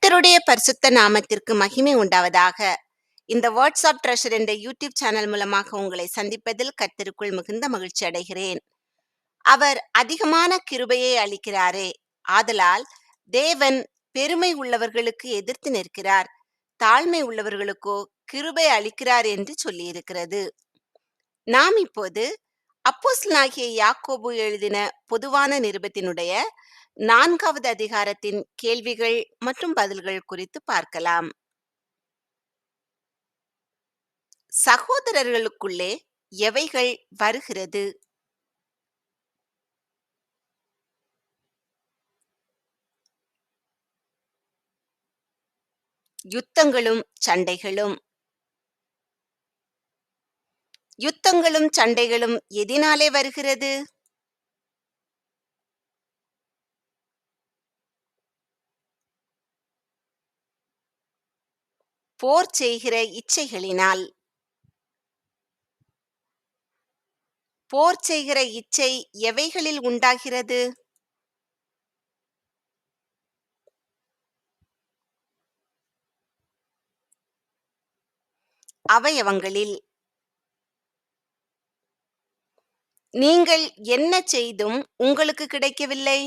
கர்த்தருடைய பரிசுத்த நாமத்திற்கு மகிமை உண்டாவதாக. இந்த வாட்ஸ்அப் ட்ரெஷர் என்ற யூடியூப் சேனல் மூலமாக உங்களை சந்திப்பதில் கர்த்தருக்குள் மிகுந்த மகிழ்ச்சி அடைகிறேன். அவர் அதிகமான கிருபையை அளிக்கிறாரே, ஆதலால் தேவன் பெருமை உள்ளவர்களுக்கு எதிர்த்து நிற்கிறார், தாழ்மை உள்ளவர்களுக்கோ கிருபை அளிக்கிறார் என்று சொல்லியிருக்கிறது. நாம் இப்போது அப்போஸ்தலனாகிய யாக்கோபு எழுதின பொதுவான நிருபத்தினுடைய 4வது அதிகாரத்தின் கேள்விகள் மற்றும் பதில்கள் குறித்து பார்க்கலாம். சகோதரர்களுக்குள்ளே எவைகள் வருகிறது? யுத்தங்களும் சண்டைகளும். யுத்தங்களும் சண்டைகளும் எதினாலே வருகிறது? போர் செய்கிற இச்சைகளினால். போர் செய்கிற இச்சை எவைகளில் உண்டாகிறது? அவயவங்களில். நீங்கள் என்ன செய்தும் உங்களுக்கு கிடைக்கவில்லை?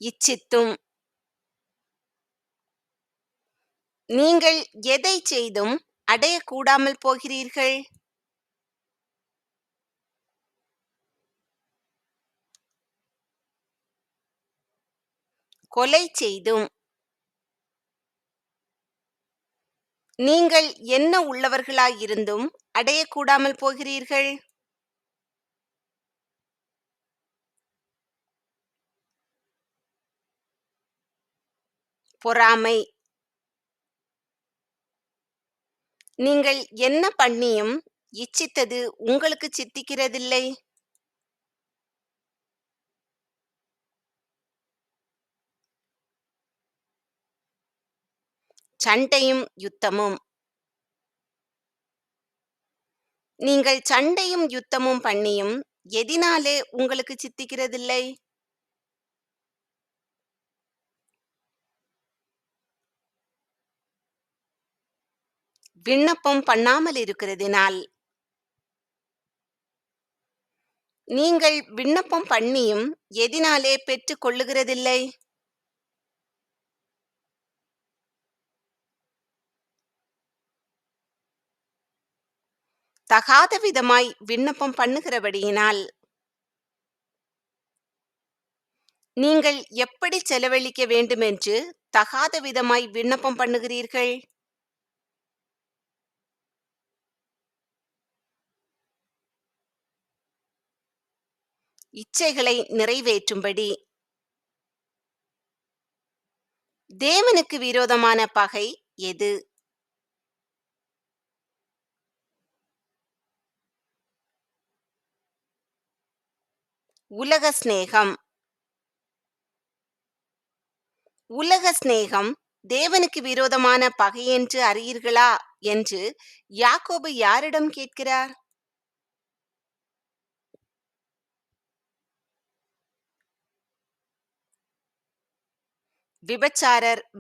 இச்சித்தும். நீங்கள் எதை செய்தும் அடையக்கூடாமல் போகிறீர்கள்? கொலை செய்தும். நீங்கள் என்ன உள்ளவர்களாயிருந்தும் அடையக்கூடாமல் போகிறீர்கள்? பொறாமை. நீங்கள் என்ன பண்ணியும் இச்சித்தது உங்களுக்கு சித்திக்கிறதில்லை. சண்டையும் யுத்தமும். நீங்கள் சண்டையும் யுத்தமும் பண்ணியும் எதினாலே உங்களுக்கு சித்திக்கிறதில்லை? விண்ணப்பம் பண்ணாமல் இருக்கிறதினால். நீங்கள் விண்ணப்பம் பண்ணியும் எதினாலே பெற்றுக் கொள்ளுகிறதில்லை? தகாத விதமாய் விண்ணப்பம் பண்ணுகிறபடியினால். நீங்கள் எப்படி செலவழிக்க வேண்டுமென்று தகாத விதமாய் விண்ணப்பம் பண்ணுகிறீர்கள்? இச்சைகளை நிறைவேற்றும்படி. தேவனுக்கு விரோதமான பகை எது? உலக சிநேகம். உலக சிநேகம் தேவனுக்கு விரோதமான பகையென்று அறியீர்களா என்று யாக்கோபு யாரிடம் கேட்கிறார்?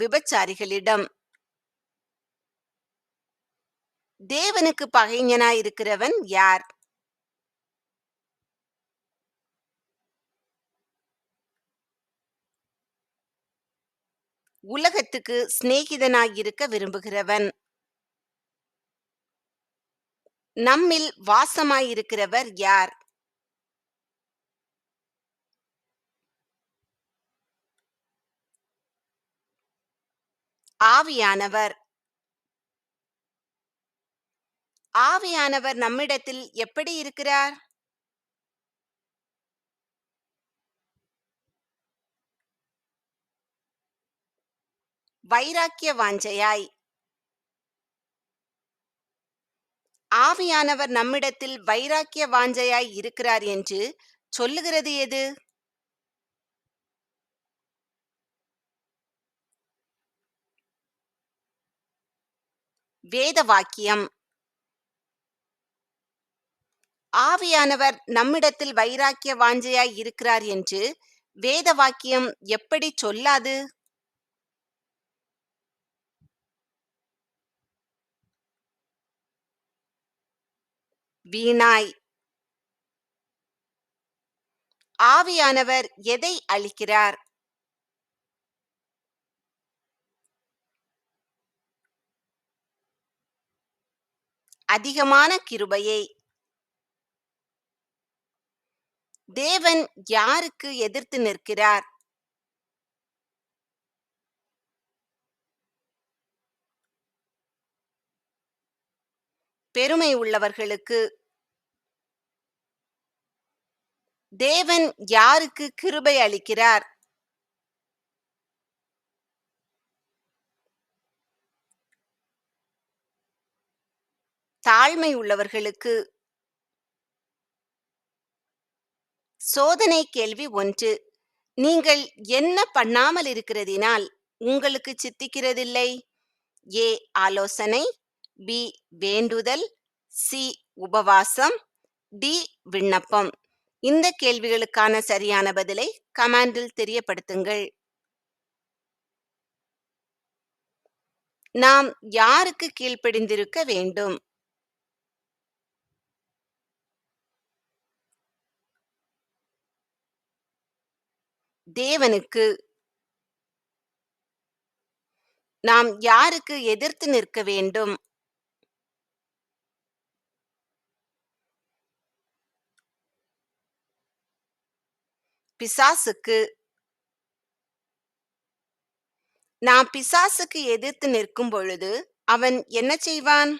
விபச்சாரிகளிடம். தேவனுக்கு பகைஞனாயிருக்கிறவன் யார்? உலகத்துக்கு சிநேகிதனாயிருக்க விரும்புகிறவன். நம்மில் வாசமாயிருக்கிறவர் யார்? ஆவியானவர். ஆவியானவர் நம்மிடத்தில் எப்படி இருக்கிறார்? வைராக்கிய வாஞ்சையாய். ஆவியானவர் நம்மிடத்தில் வைராக்கிய வாஞ்சையாய் இருக்கிறார் என்று சொல்லுகிறது எது? வேத வாக்கியம். ஆவியானவர் நம்மிடத்தில் வைராக்கிய வாஞ்சையாய் இருக்கிறார் என்று வேத வாக்கியம் எப்படி சொல்லாது? வீணாய். ஆவியானவர் எதை அளிக்கிறார்? அதிகமான கிருபையை. தேவன் யாருக்கு எதிர்த்து நிற்கிறார்? பெருமை உள்ளவர்களுக்கு. தேவன் யாருக்கு கிருபை அளிக்கிறார்? தாழ்மை உள்ளவர்களுக்கு. சோதனை கேள்வி 1. நீங்கள் என்ன பண்ணாமல் இருக்கிறதினால் உங்களுக்கு சித்திக்கிறதில்லை? ஏ ஆலோசனை, பி வேண்டுதல், சி உபவாசம், டி விண்ணப்பம். இந்த கேள்விகளுக்கான சரியான பதிலை கமெண்டில் தெரியப்படுத்துங்கள். நாம் யாருக்கு கீழ்ப்படிந்திருக்க வேண்டும்? தேவனுக்கு. நாம் யாருக்கு எதிர்த்து நிற்க வேண்டும்? பிசாசுக்கு. நாம் பிசாசுக்கு எதிர்த்து நிற்கும் பொழுது அவன் என்ன செய்வான்?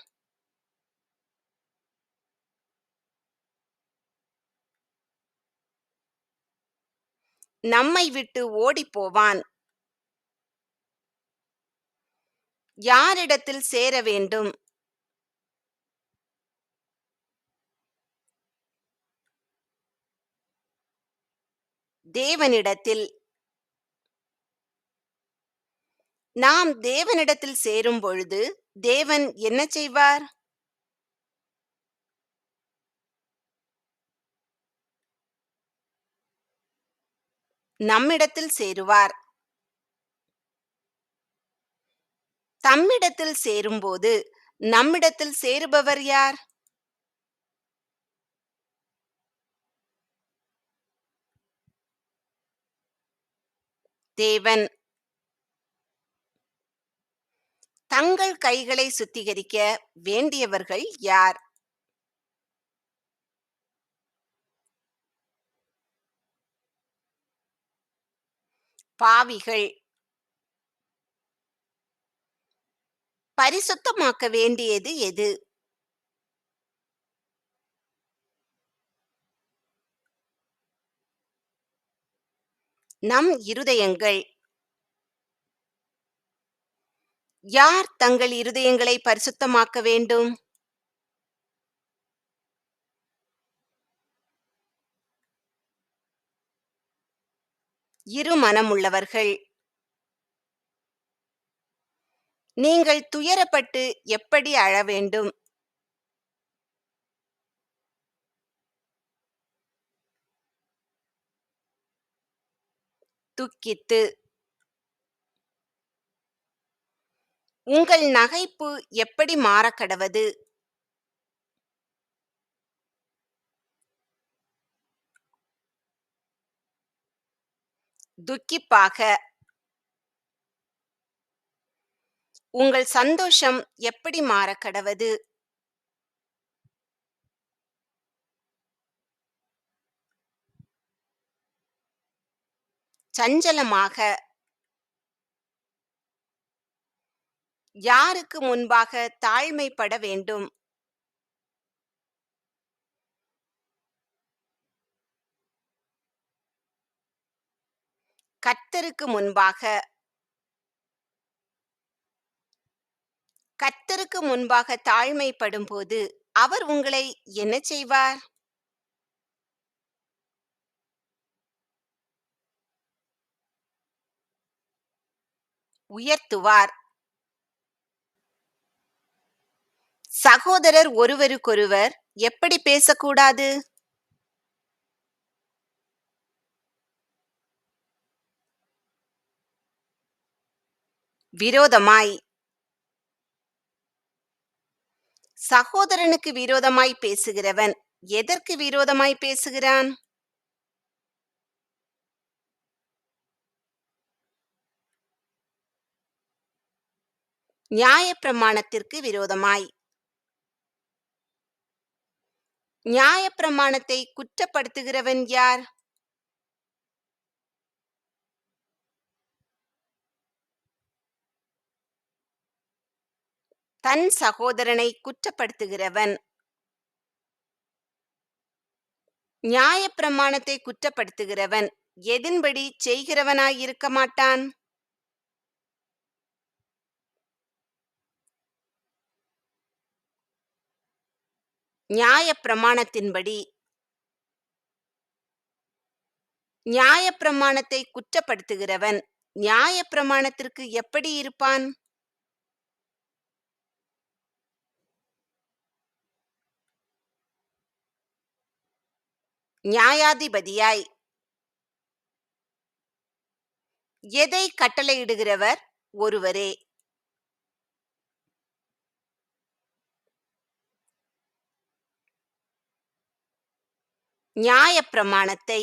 நம்மை விட்டு ஓடிப் போவான். யாரிடத்தில் சேர வேண்டும்? தேவனிடத்தில். நாம் தேவனிடத்தில் சேரும் பொழுது தேவன் என்ன செய்வார்? நம்மிடத்தில் சேருவார். தம்மிடத்தில் சேரும்போது நம்மிடத்தில் சேருபவர் யார்? தேவன். தங்கள் கைகளை சுத்திகரிக்க வேண்டியவர்கள் யார்? பாவிகள். பரிசுத்தமாக்க வேண்டியது எது? நம் இருதயங்கள். யார் தங்கள் இருதயங்களை பரிசுத்தமாக்க வேண்டும்? இரு மனமுள்ளவர்கள். நீங்கள் துயரப்பட்டு எப்படி அழ வேண்டும்? துக்கித்து. உங்கள் நகைப்பு எப்படி மாறக்கடவது? துக்கிப்பாக. உங்கள் சந்தோஷம் எப்படி மாறக்கடவது? சஞ்சலமாக. யாருக்கு முன்பாக தாழ்மைப்பட வேண்டும்? கர்த்தருக்கு முன்பாக. கர்த்தருக்கு முன்பாக தாழ்மைப்படும்போது அவர் உங்களை என்ன செய்வார்? உயர்த்துவார். சகோதரர் ஒருவருக்கொருவர் எப்படி பேசக்கூடாது? விரோதமாய். சகோதரனுக்கு விரோதமாய் பேசுகிறவன் எதற்கு விரோதமாய் பேசுகிறான்? நியாயப்பிரமாணத்திற்கு விரோதமாய். நியாயப்பிரமாணத்தை குற்றப்படுத்துகிறவன் யார்? தன் சகோதரனை குற்றப்படுத்துகிறவன். நியாயப்பிரமாணத்தை குற்றப்படுத்துகிறவன் எதின்படி செய்கிறவனாய் இருக்க மாட்டான்? நியாயப்பிரமாணத்தின்படி. நியாயப்பிரமாணத்தை குற்றப்படுத்துகிறவன் நியாயப்பிரமாணத்திற்கு எப்படி இருப்பான்? நியாயாதிபதியாய். எதை கட்டளையிடுகிறவர் ஒருவரே. நியாயப்பிரமாணத்தை.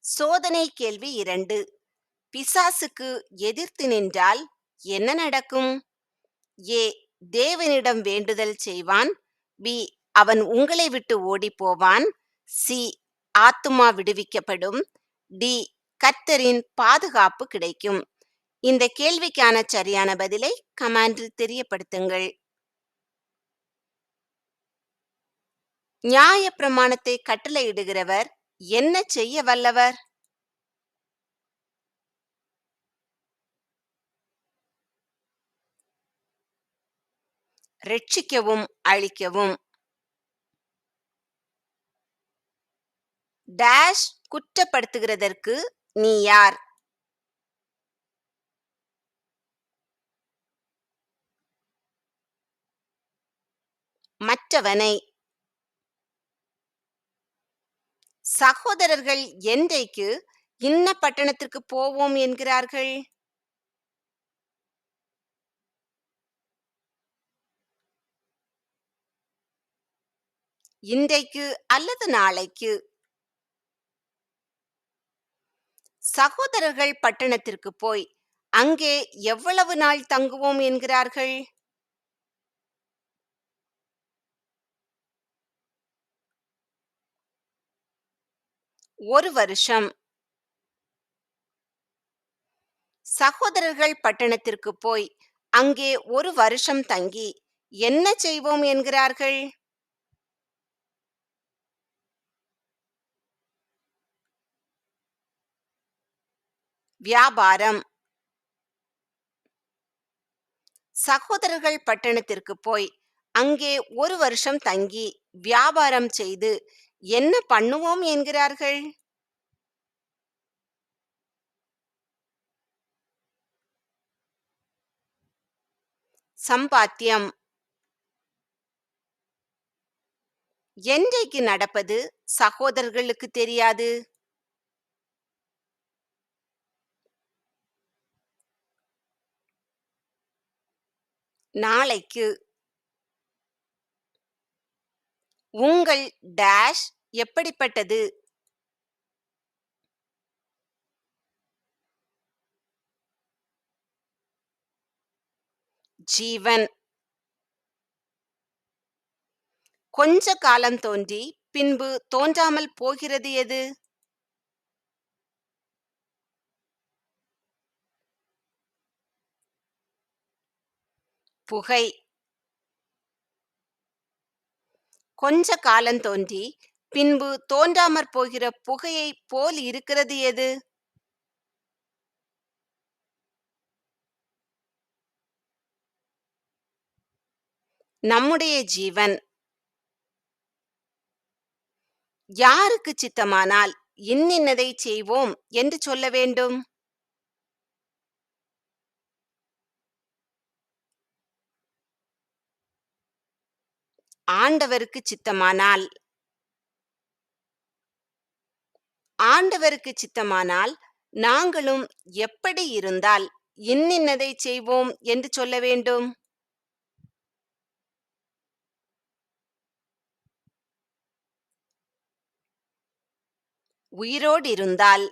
சோதனை கேள்வி 2. பிசாசுக்கு எதிர்த்து நின்றால் என்ன நடக்கும்? ஏ. தேவனிடம் வேண்டுதல் செய்வான். பி. அவன் உங்களை விட்டு ஓடிப்போவான். சி. ஆத்துமா விடுவிக்கப்படும். டி. கர்த்தரின் பாதுகாப்பு கிடைக்கும். இந்த கேள்விக்கான சரியான பதிலை கமெண்டில் தெரியப்படுத்துங்கள். நியாயப்பிரமாணத்தை கட்டளையிடுகிறவர் என்ன செய்ய வல்லவர்? ரட்சிக்கவும் அழிக்கவும். டேஷ் குற்றப்படுத்துகிறதற்கு நீ யார்? மற்றவனை. சகோதரர்கள் என்றைக்கு இன்ன பட்டணத்திற்கு போவோம் என்கிறார்கள்? இன்றைக்கு அல்லது நாளைக்கு. சகோதரர்கள் பட்டணத்திற்கு போய் அங்கே எவ்வளவு நாள் தங்குவோம் என்கிறார்கள்? ஒரு வருஷம். சகோதரர்கள் பட்டணத்திற்கு போய் அங்கே ஒரு வருஷம் தங்கி என்ன செய்வோம் என்கிறார்கள்? வியாபாரம். சகோதரர்கள் பட்டணத்திற்கு போய் அங்கே ஒரு வருஷம் தங்கி வியாபாரம் செய்து என்ன பண்ணுவோம் என்கிறார்கள்? சம்பாத்தியம். என்றைக்கு நடப்பது சகோதரர்களுக்கு தெரியாது? நாளைக்கு. உங்கள் டேஷ் எப்படிப்பட்டது? ஜீவன். கொஞ்ச காலம் தோன்றி பின்பு தோன்றாமல் போகிறது எது? புகை. கொஞ்ச காலம் தோன்றி பின்பு தோன்றாமற் போகிற புகையை போல் இருக்கிறது எது? நம்முடைய ஜீவன். யாருக்கு சித்தமானால் இன்னின்னதை செய்வோம் என்று சொல்ல வேண்டும்? ஆண்டவருக்கு சித்தமானால் ஆண்டவருக்கு சித்தமானால் நாங்களும் எப்படி இருந்தால் இன்னின்னதை செய்வோம் என்று சொல்ல வேண்டும்? உயிரோடிருந்தால்.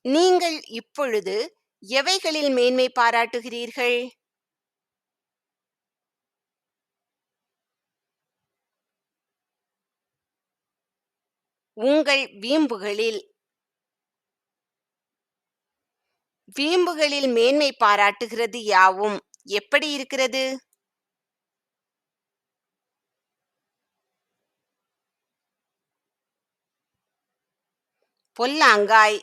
நீங்கள் இப்பொழுது எவைகளில் மேன்மை பாராட்டுகிறீர்கள்? உங்கள் வீம்புகளில். வீம்புகளில் மேன்மை பாராட்டுகிறது யாவும் எப்படி இருக்கிறது? பொல்லாங்காய்.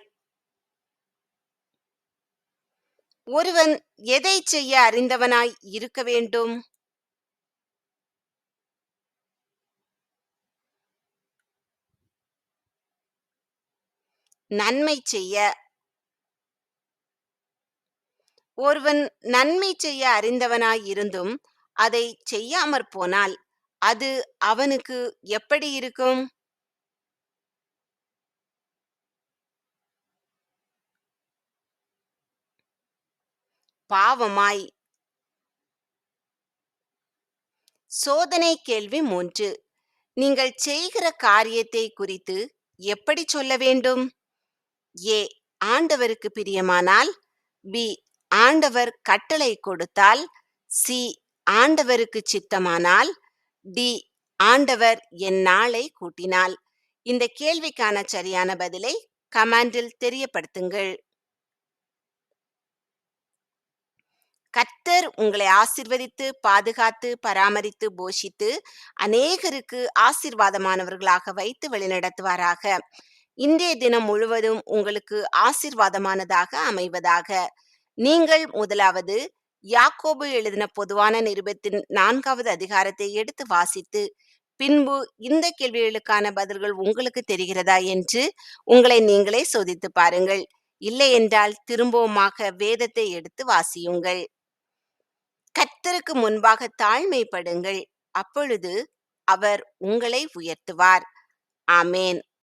ஒருவன் எதைச் செய்ய அறிந்தவனாய் இருக்க வேண்டும்? நன்மை செய்ய. ஒருவன் நன்மை செய்ய அறிந்தவனாய் இருந்தும் அதைச் செய்யாமற் போனால் அது அவனுக்கு எப்படி இருக்கும்? பாவமாய். சோதனை கேள்வி 3. நீங்கள் செய்கிற காரியத்தை குறித்து எப்படி சொல்ல வேண்டும்? ஏ. ஆண்டவருக்கு பிரியமானால். பி. ஆண்டவர் கட்டளை கொடுத்தால். சி. ஆண்டவருக்கு சித்தமானால். டி. ஆண்டவர் என் நாளை கூட்டினால். இந்த கேள்விக்கான சரியான பதிலை கமெண்டில் தெரியப்படுத்துங்கள். கர்த்தர் உங்களை ஆசீர்வதித்து பாதுகாத்து பராமரித்து போஷித்து அநேகருக்கு ஆசீர்வாதமானவர்களாக வைத்து வழிநடத்துவாராக. இன்றைய தினம் முழுவதும் உங்களுக்கு ஆசீர்வாதமானதாக அமைவதாக. நீங்கள் முதலாவது யாக்கோபு எழுதின பொதுவான நிருபத்தின் 4வது அதிகாரத்தை எடுத்து வாசித்து பின்பு இந்த கேள்விகளுக்கான பதில்கள் உங்களுக்கு தெரிகிறதா என்று உங்களை நீங்களே சோதித்து பாருங்கள். இல்லை என்றால் திரும்பவுமாக வேதத்தை எடுத்து வாசியுங்கள். கர்த்தருக்கு முன்பாக தாழ்மைப்படுங்கள், அப்பொழுது அவர் உங்களை உயர்த்துவார். ஆமேன்.